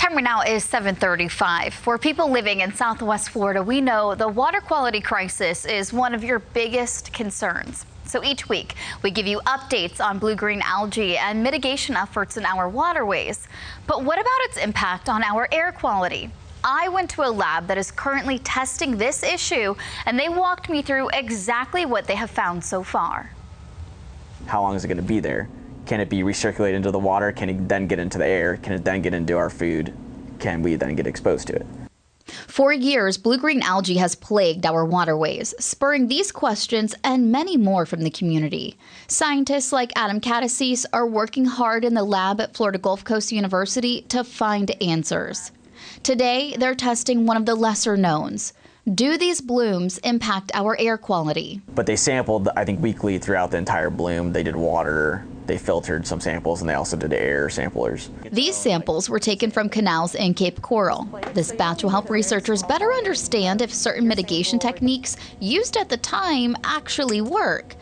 Time right now is 7:35. For people living in Southwest Florida, we know the water quality crisis is one of your biggest concerns. So each week, we give you updates on blue-green algae and mitigation efforts in our waterways. But what about its impact on our air quality? I went to a lab that is currently testing this issue, and they walked me through exactly what they have found so far. How long is it going to be there? Can it be recirculated into the water? Can it then get into the air? Can it then get into our food? Can we then get exposed to it? For years, blue-green algae has plagued our waterways, spurring these questions and many more from the community. Scientists like Adam Cataces are working hard in the lab at Florida Gulf Coast University to find answers. Today, they're testing one of the lesser knowns. Do these blooms impact our air quality? But they sampled, I think, weekly throughout the entire bloom. They did water, they filtered some samples, and they also did air samplers. These samples were taken from canals in Cape Coral. This batch will help researchers better understand if certain mitigation techniques used at the time actually work.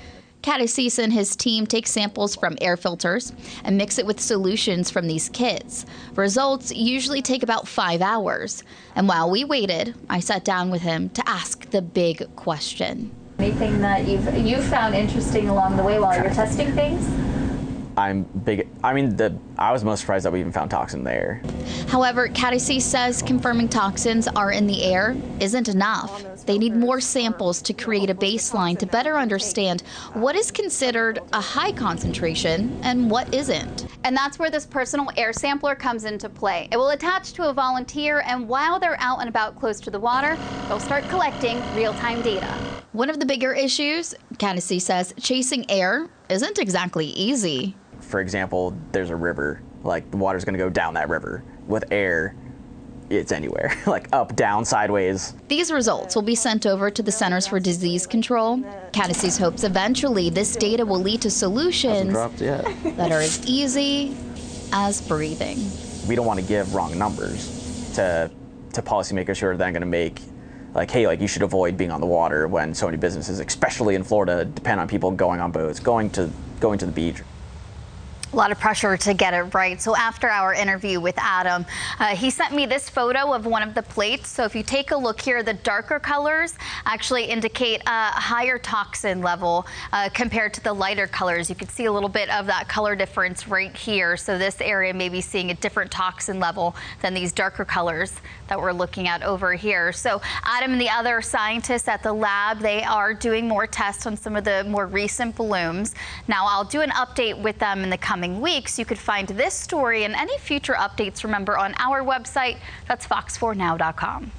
Cataces and his team take samples from air filters and mix it with solutions from these kits. Results usually take about 5 hours. And while we waited, I sat down with him to ask the big question. Anything that you've found interesting along the way while you're testing things? I was most surprised that we even found toxin there. However, Cataces says confirming toxins are in the air isn't enough. They need more samples to create a baseline to better understand what is considered a high concentration and what isn't. And that's where this personal air sampler comes into play. It will attach to a volunteer, and while they're out and about close to the water, they'll start collecting real-time data. One of the bigger issues, Cataces says, chasing air isn't exactly easy. For example, there's a river, like the water's gonna go down that river. With air, it's anywhere, like up, down, sideways. These results will be sent over to the Centers for Disease Control. Cataces hopes eventually this data will lead to solutions that are as easy as breathing. We don't want to give wrong numbers to policymakers who are then gonna make like, hey, like you should avoid being on the water when so many businesses, especially in Florida, depend on people going on boats, going to the beach. A lot of pressure to get it right. So after our interview with Adam, he sent me this photo of one of the plates. So if you take a look here, the darker colors actually indicate a higher toxin level compared to the lighter colors. You can see a little bit of that color difference right here. So this area may be seeing a different toxin level than these darker colors that we're looking at over here. So Adam and the other scientists at the lab, they are doing more tests on some of the more recent blooms. Now I'll do an update with them in the coming weeks. You could find this story and any future updates, remember, on our website. That's fox4now.com.